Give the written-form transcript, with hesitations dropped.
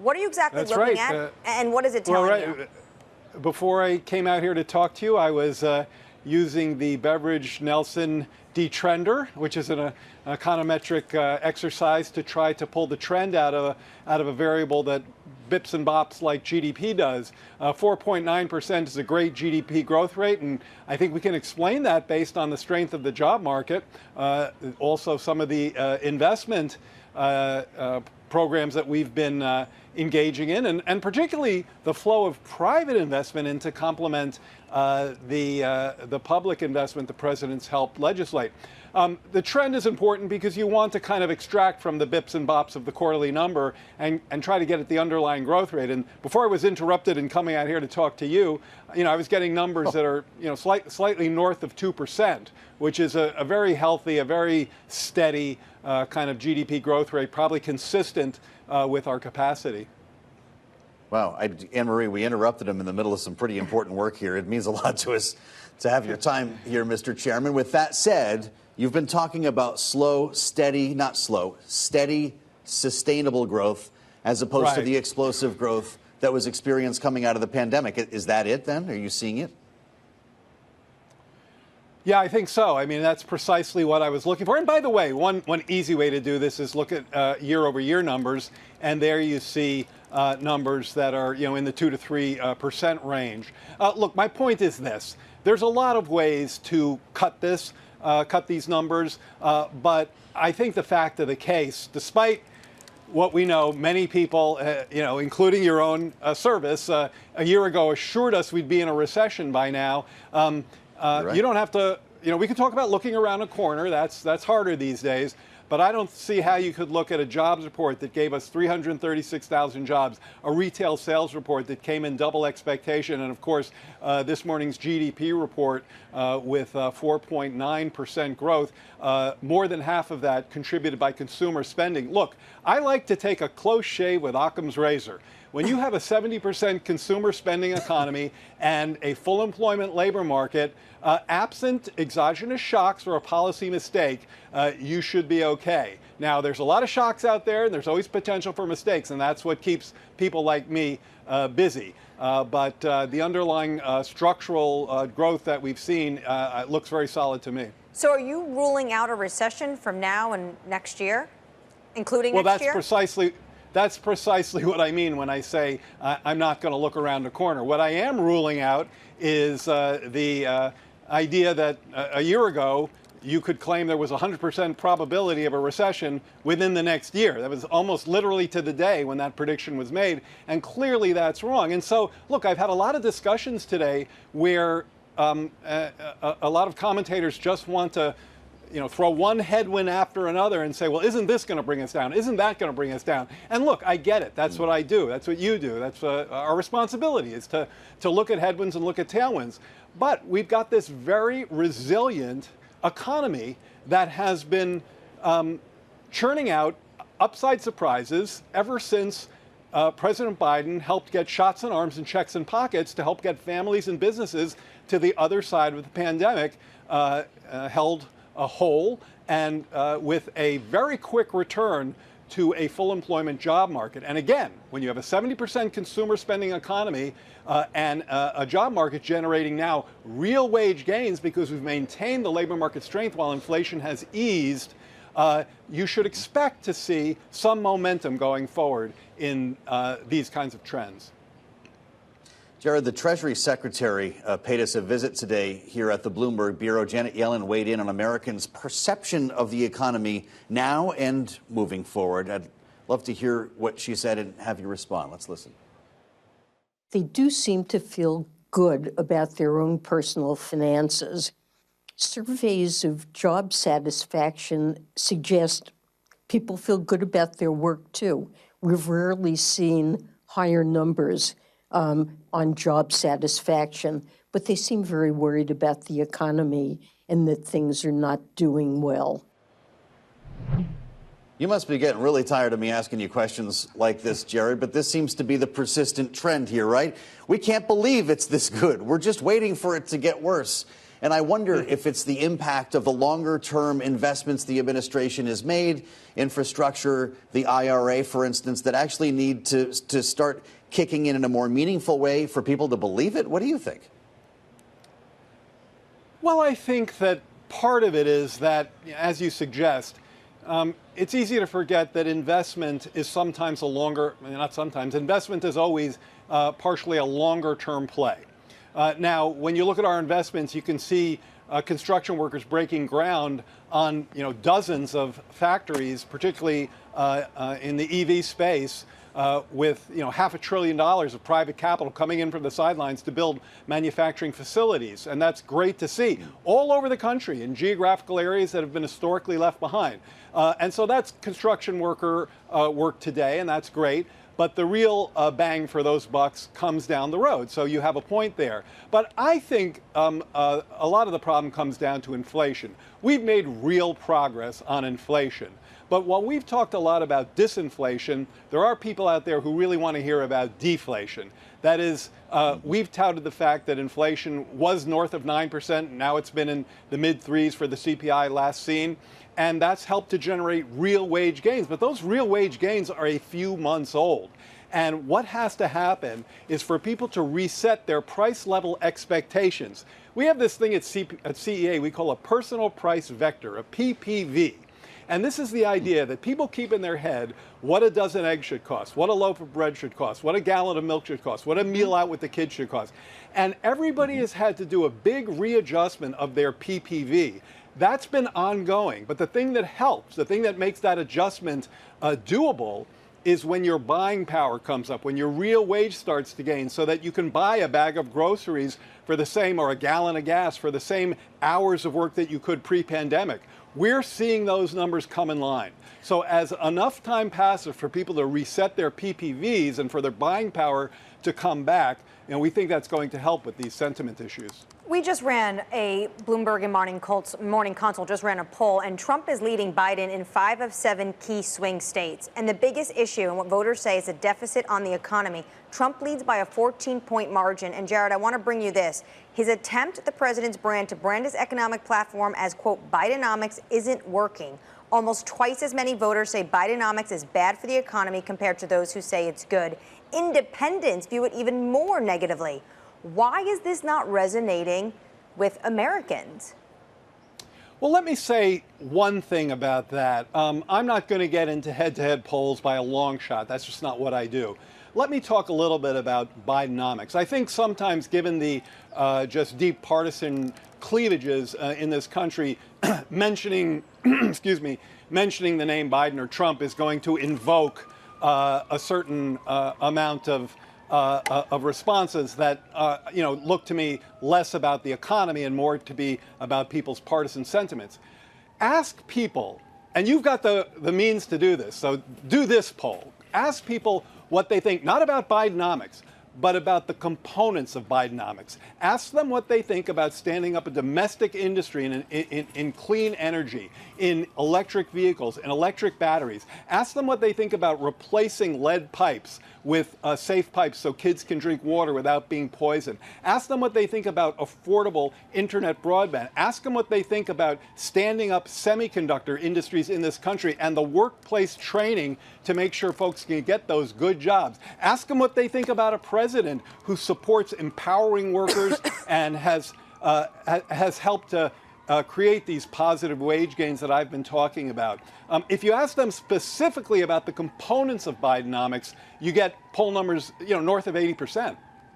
What are you exactly That's looking right. at, and what is it telling you? Before I came out here to talk to you, I was using the Beveridge Nelson detrender, which is an econometric exercise to try to pull the trend out of a variable that bips and bops like GDP does. 4.9% is a great GDP growth rate, and I think we can explain that based on the strength of the job market. Also, some of the investment programs that we've been engaging in, and particularly the flow of private investment in to complement the public investment the president's helped legislate. The trend is important because you want to kind of extract from the bips and bops of the quarterly number and try to get at the underlying growth rate. And before I was interrupted in coming out here to talk to you, I was getting numbers that are slightly north of 2%, which is a very healthy, a very steady kind of GDP growth rate, probably consistent with our capacity. Wow, Annmarie, we interrupted him in the middle of some pretty important work here. It means a lot to us to have your time here, Mr. Chairman. With that said, you've been talking about steady, sustainable growth as opposed to the explosive growth that was experienced coming out of the pandemic. Is that it then? Are you seeing it? Yeah, I think so. I mean, that's precisely what I was looking for. And by the way, one easy way to do this is look at year-over-year numbers, and there you see numbers that are, in the 2 to 3% range. Look, my point is this: there's a lot of ways to cut these numbers, but I think the fact of the case, despite what we know, many people, including your own service, a year ago assured us we'd be in a recession by now. Right. You don't have to, we can talk about looking around a corner. That's harder these days. But I don't see how you could look at a jobs report that gave us 336,000 jobs, a retail sales report that came in double expectation, and of course, this morning's GDP report with 4.9% growth, more than half of that contributed by consumer spending. Look, I like to take a close shave with Occam's razor. When you have a 70% consumer spending economy and a full employment labor market, absent exogenous shocks or a policy mistake, you should be okay. Now, there's a lot of shocks out there, and there's always potential for mistakes, and that's what keeps people like me busy. But the underlying structural growth that we've seen looks very solid to me. So are you ruling out a recession from now and next year, including next year? That's precisely what I mean when I say I'm not going to look around the corner. What I am ruling out is the idea that a year ago you could claim there was a 100% probability of a recession within the next year. That was almost literally to the day when that prediction was made, and clearly that's wrong. And so, look, I've had a lot of discussions today where a lot of commentators just want to throw one headwind after another and say, well, isn't this going to bring us down? Isn't that going to bring us down? And look, I get it. That's what I do. That's what you do. That's our responsibility, is to look at headwinds and look at tailwinds. But we've got this very resilient economy that has been churning out upside surprises ever since President Biden helped get shots in arms and checks in pockets to help get families and businesses to the other side of the pandemic held a whole, and with a very quick return to a full employment job market. And again, when you have a 70% consumer spending economy and a job market generating now real wage gains because we've maintained the labor market strength while inflation has eased, you should expect to see some momentum going forward in these kinds of trends. Jared, the Treasury Secretary paid us a visit today here at the Bloomberg Bureau. Janet Yellen weighed in on Americans' perception of the economy now and moving forward. I'd love to hear what she said and have you respond. Let's listen. They do seem to feel good about their own personal finances. Surveys of job satisfaction suggest people feel good about their work, too. We've rarely seen higher numbers on job satisfaction, but they seem very worried about the economy and that things are not doing well. You must be getting really tired of me asking you questions like this, Jared, but this seems to be the persistent trend here, right? We can't believe it's this good. We're just waiting for it to get worse. And I wonder if it's the impact of the longer-term investments the administration has made, infrastructure, the IRA, for instance, that actually need to start kicking in a more meaningful way for people to believe it. What do you think? Well, I think that part of it is that, as you suggest, it's easy to forget that investment is sometimes investment is always partially a longer-term play. Now, when you look at our investments, you can see construction workers breaking ground on dozens of factories, particularly in the EV space, with $500 billion of private capital coming in from the sidelines to build manufacturing facilities, and that's great to see all over the country in geographical areas that have been historically left behind. And so that's construction worker work today, and that's great. But the real bang for those bucks comes down the road. So you have a point there. But I think a lot of the problem comes down to inflation. We've made real progress on inflation. But while we've talked a lot about disinflation, there are people out there who really want to hear about deflation. That is, we've touted the fact that inflation was north of 9%, and now it's been in the mid-3s for the CPI last seen. And that's helped to generate real wage gains. But those real wage gains are a few months old. And what has to happen is for people to reset their price level expectations. We have this thing at CEA we call a personal price vector, a PPV. And this is the idea that people keep in their head what a dozen eggs should cost, what a loaf of bread should cost, what a gallon of milk should cost, what a meal out with the kids should cost. And everybody has had to do a big readjustment of their PPV. That's been ongoing. But the thing that helps, the thing that makes that adjustment doable, is when your buying power comes up, when your real wage starts to gain, so that you can buy a bag of groceries for the same, or a gallon of gas for the same hours of work that you could pre-pandemic. We're seeing those numbers come in line. So as enough time passes for people to reset their PPVs and for their buying power to come back, we think that's going to help with these sentiment issues. We just ran a Bloomberg and Morning Consult just ran a poll, and Trump is leading Biden in 5 of 7 key swing states. And the biggest issue, and what voters say, is a deficit on the economy. Trump leads by a 14-point margin. And Jared, I want to bring you this. His attempt at the president's brand to brand his economic platform as, quote, Bidenomics isn't working. Almost twice as many voters say Bidenomics is bad for the economy compared to those who say it's good. Independents view it even more negatively. Why is this not resonating with Americans? Well, let me say one thing about that. I'm not going to get into head-to-head polls by a long shot. That's just not what I do. Let me talk a little bit about Bidenomics. I think sometimes, given the just deep partisan cleavages in this country, mentioning, mentioning the name Biden or Trump is going to invoke a certain amount of responses that look to me less about the economy and more to be about people's partisan sentiments. Ask people, and you've got the means to do this, so do this poll. Ask people what they think, not about Bidenomics, but about the components of Bidenomics. Ask them what they think about standing up a domestic industry in clean energy, in electric vehicles, in electric batteries. Ask them what they think about replacing lead pipes with safe pipes so kids can drink water without being poisoned. Ask them what they think about affordable internet broadband. Ask them what they think about standing up semiconductor industries in this country and the workplace training to make sure folks can get those good jobs. Ask them what they think about a president who supports empowering workers and has helped to create these positive wage gains that I've been talking about. If you ask them specifically about the components of Bidenomics, you get poll numbers, north of 80%.